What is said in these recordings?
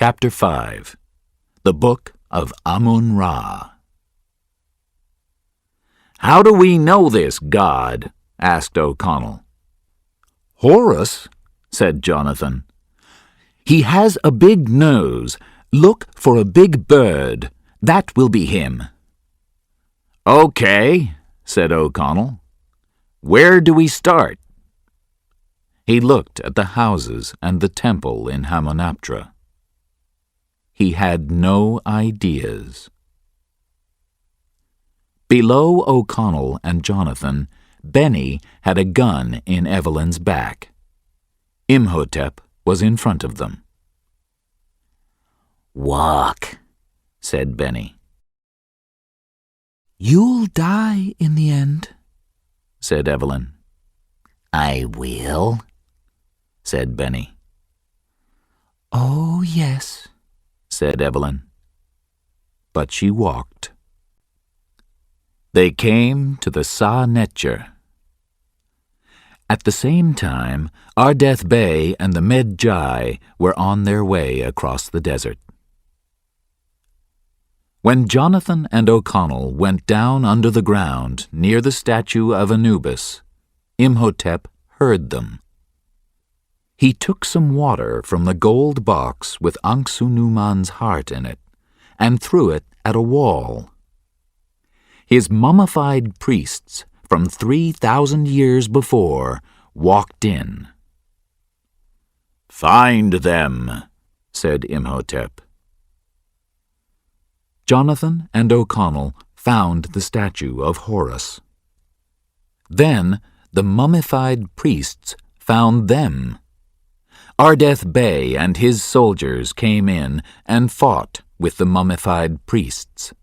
Chapter 5 The Book of Amun-Ra. "How do we know this God?" asked O'Connell. "Horus," said Jonathan. "He has a big nose. Look for a big bird. That will be him." "Okay," said O'Connell. "Where do we start?" He looked at the houses and the temple in Hamunaptra. He had no ideas. Below O'Connell and Jonathan, Benny had a gun in Evelyn's back. Imhotep was in front of them. "Walk," said Benny. "You'll die in the end," said Evelyn. "I will," said Benny. "Oh, yes," said Evelyn. But she walked. They came to the Sa-Netjer. At the same time, Ardeth Bey and the Medjai were on their way across the desert. When Jonathan and O'Connell went down under the ground near the statue of Anubis, Imhotep heard them. He took some water from the gold box with Anksu-Numan's heart in it and threw it at a wall. His mummified priests from 3,000 years before walked in. "Find them," said Imhotep. Jonathan and O'Connell found the statue of Horus. Then the mummified priests found them. Ardeth Bey and his soldiers came in and fought with the mummified priests.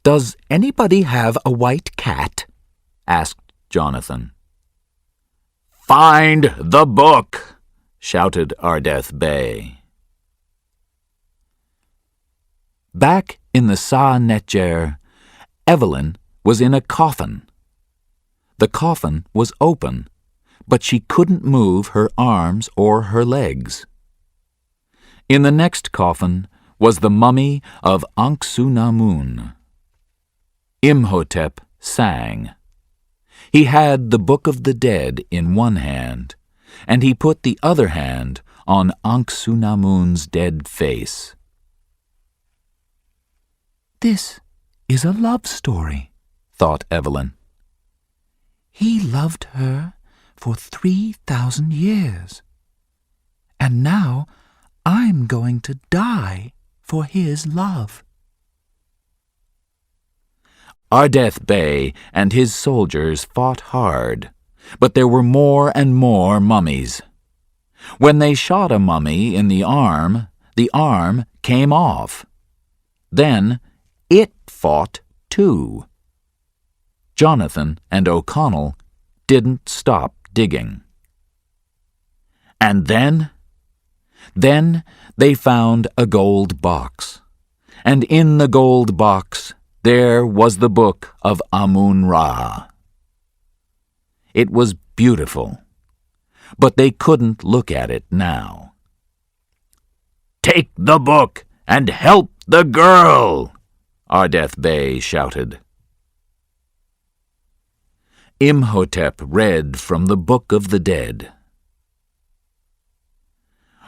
"Does anybody have a white cat?" asked Jonathan. "Find the book!" shouted Ardeth Bey. Back in the Sa-Netjer, Evelyn was in a coffin. The coffin was open, but she couldn't move her arms or her legs. In the next coffin was the mummy of Anksu-Namun. Imhotep sang. He had the Book of the Dead in one hand, and he put the other hand on Anksu-Namun's dead face. "This is a love story," thought Evelyn. "He loved her for 3,000 years. And now I'm going to die for his love." Ardeth Bey and his soldiers fought hard, but there were more and more mummies. When they shot a mummy in the arm came off. Then it fought too. Jonathan and O'Connell didn't stop digging. And then they found a gold box, and in the gold box there was the Book of Amun-Ra. It was beautiful, but they couldn't look at it now. "Take the book and help the girl!" Ardeth Bey shouted. Imhotep read from the Book of the Dead.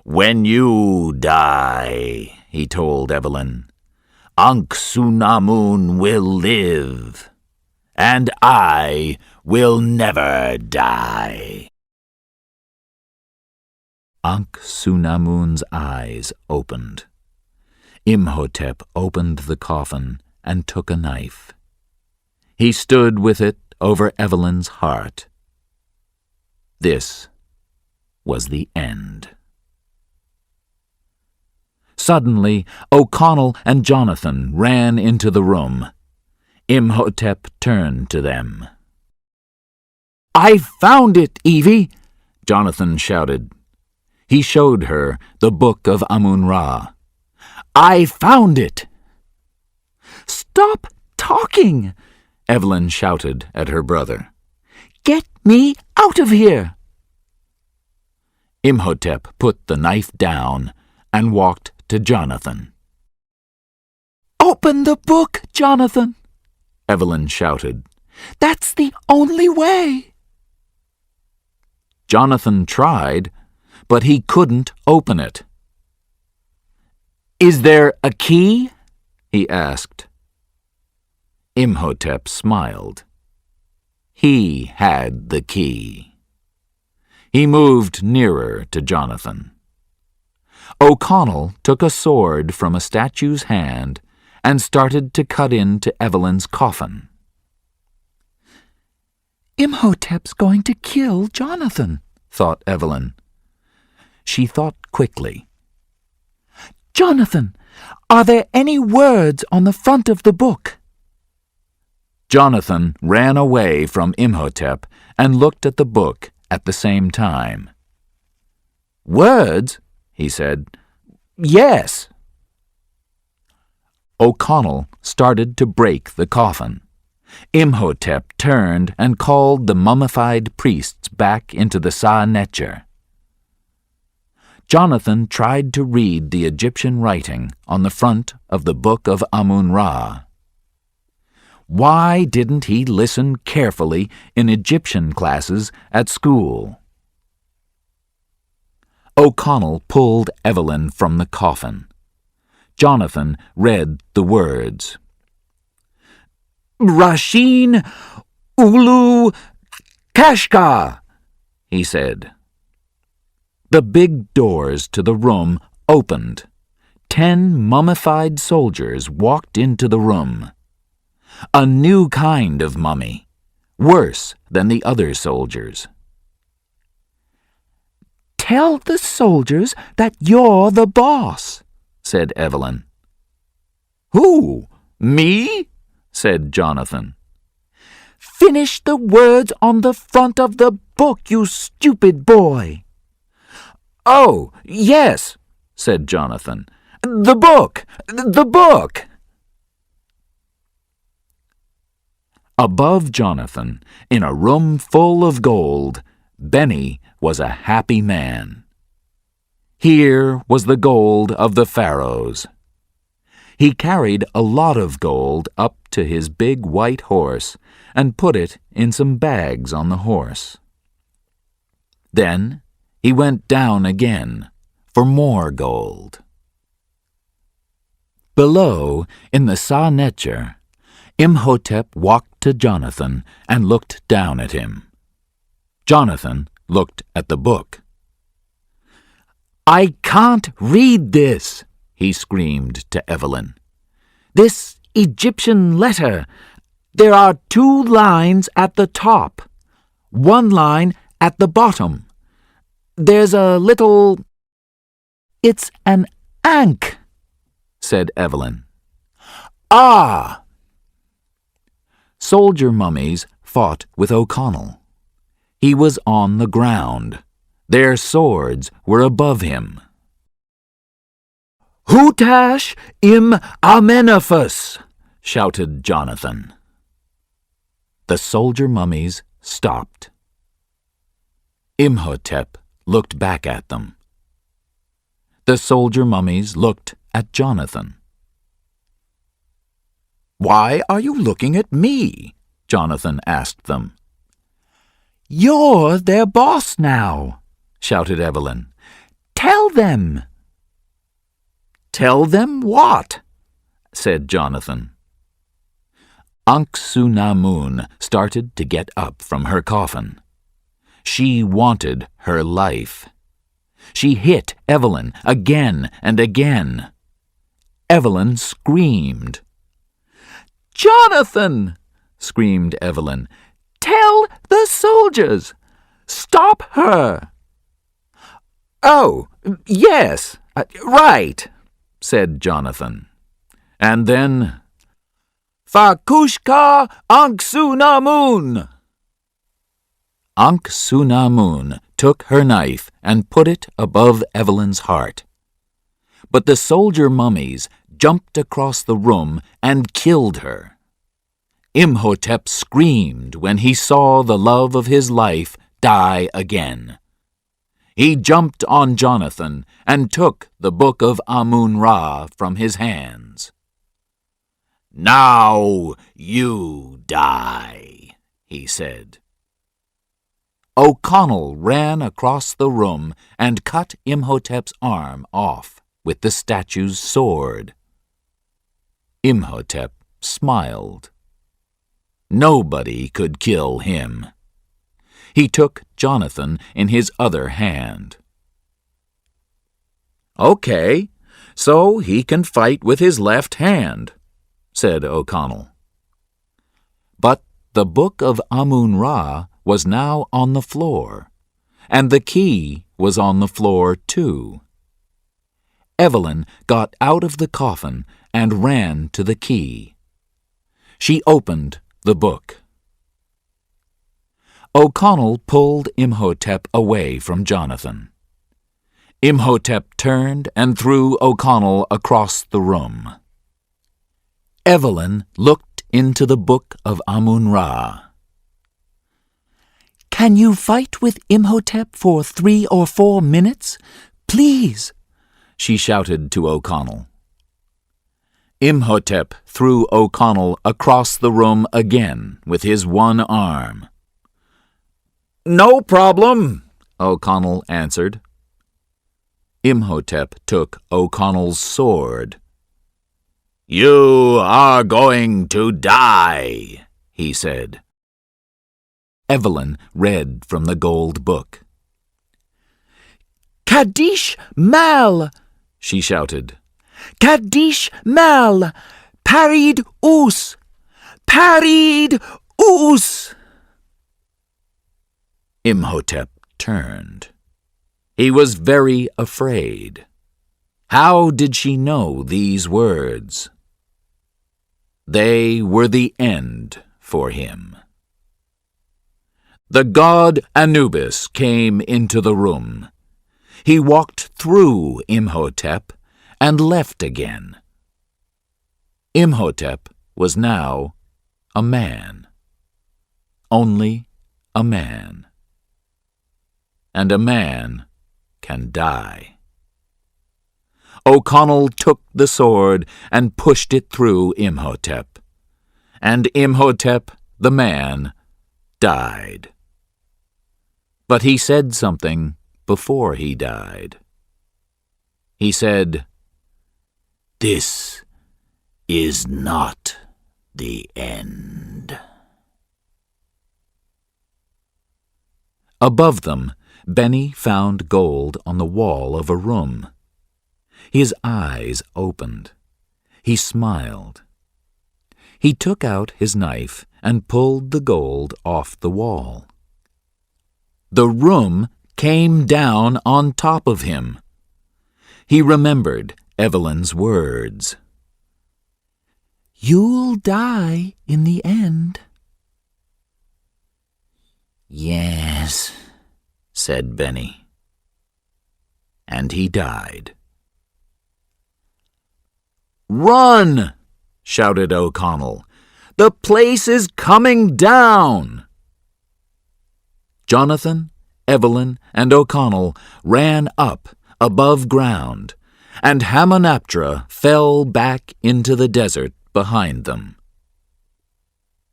"When you die," he told Evelyn, "Anksu-Namun will live, and I will never die." Anksu-Namun's eyes opened. Imhotep opened the coffin and took a knife. He stood with it over Evelyn's heart. This was the end. Suddenly, O'Connell and Jonathan ran into the room. Imhotep turned to them. "I found it, Evie!" Jonathan shouted. He showed her the Book of Amun-Ra. "I found it!" "Stop talking!" Evelyn shouted at her brother. "Get me out of here!" Imhotep put the knife down and walked to Jonathan. "Open the book, Jonathan," Evelyn shouted. "That's the only way." Jonathan tried, but he couldn't open it. "Is there a key?" he asked. Imhotep smiled. He had the key. He moved nearer to Jonathan. O'Connell took a sword from a statue's hand and started to cut into Evelyn's coffin. "Imhotep's going to kill Jonathan," thought Evelyn. She thought quickly. "Jonathan, are there any words on the front of the book?" Jonathan ran away from Imhotep and looked at the book at the same time. "Words?" he said. "Yes." O'Connell started to break the coffin. Imhotep turned and called the mummified priests back into the Sa-Necher. Jonathan tried to read the Egyptian writing on the front of the Book of Amun-Ra. Why didn't he listen carefully in Egyptian classes at school? O'Connell pulled Evelyn from the coffin. Jonathan read the words. "Rashin Ulu Kashka," he said. The big doors to the room opened. 10 mummified soldiers walked into the room. A new kind of mummy, worse than the other soldiers. "Tell the soldiers that you're the boss," said Evelyn. "Who? Me?" said Jonathan. "Finish the words on the front of the book, you stupid boy." "Oh, yes," said Jonathan. "The book! The book!" Above Jonathan, in a room full of gold, Benny was a happy man. Here was the gold of the pharaohs. He carried a lot of gold up to his big white horse and put it in some bags on the horse. Then he went down again for more gold. Below, in the Sa-Necher, Imhotep walked to Jonathan and looked down at him. Jonathan looked at the book. "I can't read this," he screamed to Evelyn. "This Egyptian letter. There are 2 lines at the top, 1 line at the bottom. There's a little—" "It's an ankh," said Evelyn. "Ah!" Soldier mummies fought with O'Connell. He was on the ground. Their swords were above him. "Hutash im Amenephus!" shouted Jonathan. The soldier mummies stopped. Imhotep looked back at them. The soldier mummies looked at Jonathan. "Why are you looking at me?" Jonathan asked them. "You're their boss now," shouted Evelyn. "Tell them." "Tell them what?" said Jonathan. Ankh-Su-Namun started to get up from her coffin. She wanted her life. She hit Evelyn again and again. Evelyn screamed. "Jonathan!" screamed Evelyn. "Tell the soldiers! Stop her!" "Oh, yes, right," said Jonathan. And then, "Fakushka Ankh-Su-Namun!" Ankh-Su-Namun took her knife and put it above Evelyn's heart. But the soldier mummies jumped across the room and killed her. Imhotep screamed when he saw the love of his life die again. He jumped on Jonathan and took the book of Amun-Ra from his hands. "Now you die," he said. O'Connell ran across the room and cut Imhotep's arm off with the statue's sword. Imhotep smiled. Nobody could kill him. He took Jonathan in his other hand. "Okay, so he can fight with his left hand," said O'Connell. But the book of Amun-Ra was now on the floor, and the key was on the floor too. Evelyn got out of the coffin and ran to the key. She opened the book. O'Connell pulled Imhotep away from Jonathan. Imhotep turned and threw O'Connell across the room. Evelyn looked into the book of Amun-Ra. "Can you fight with Imhotep for 3 or 4 minutes? Please," she shouted to O'Connell. Imhotep threw O'Connell across the room again with his one arm. "No problem," O'Connell answered. Imhotep took O'Connell's sword. "You are going to die," he said. Evelyn read from the gold book. "Kadish Mal!" she shouted. "Kadish Mal! Parid Us! Parid Us!" Imhotep turned. He was very afraid. How did she know these words? They were the end for him. The god Anubis came into the room. He walked through Imhotep and left again. Imhotep was now a man. Only a man. And a man can die. O'Connell took the sword and pushed it through Imhotep. And Imhotep, the man, died. But he said something before he died. He said, "This is not the end." Above them, Benny found gold on the wall of a room. His eyes opened. He smiled. He took out his knife and pulled the gold off the wall. The room came down on top of him. He remembered Evelyn's words. "You'll die in the end." "Yes," said Benny. And he died. "Run!" shouted O'Connell. "The place is coming down!" Jonathan, Evelyn, and O'Connell ran up above ground, and Hamunaptra fell back into the desert behind them.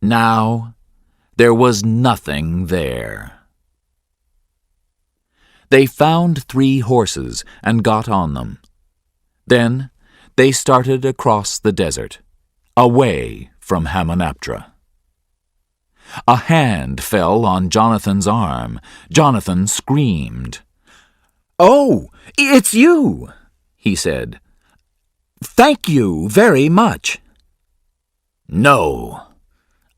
Now there was nothing there. They found 3 horses and got on them. Then they started across the desert, away from Hamunaptra. A hand fell on Jonathan's arm. Jonathan screamed. "Oh, it's you," he said. "Thank you very much." "No,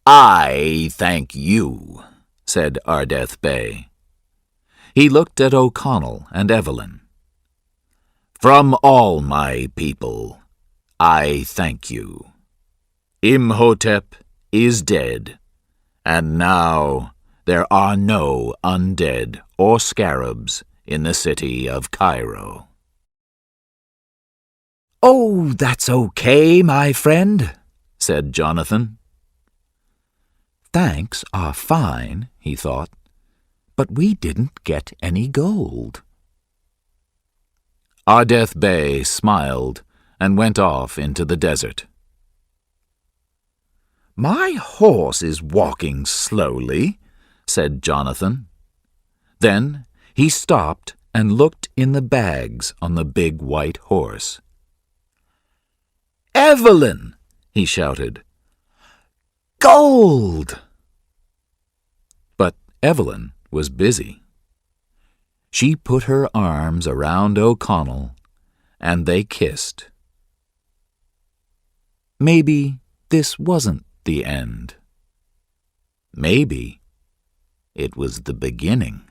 I thank you," said Ardeth Bey. He looked at O'Connell and Evelyn. "From all my people, I thank you. Imhotep is dead, and now there are no undead or scarabs in the city of Cairo." "Oh, that's okay, my friend," said Jonathan. "Thanks are fine," he thought, "but we didn't get any gold." Ardeth Bay smiled and went off into the desert. "My horse is walking slowly," said Jonathan. Then he stopped and looked in the bags on the big white horse. "Evelyn!" he shouted. "Gold!" But Evelyn was busy. She put her arms around O'Connell, and they kissed. Maybe this wasn't the end. Maybe it was the beginning.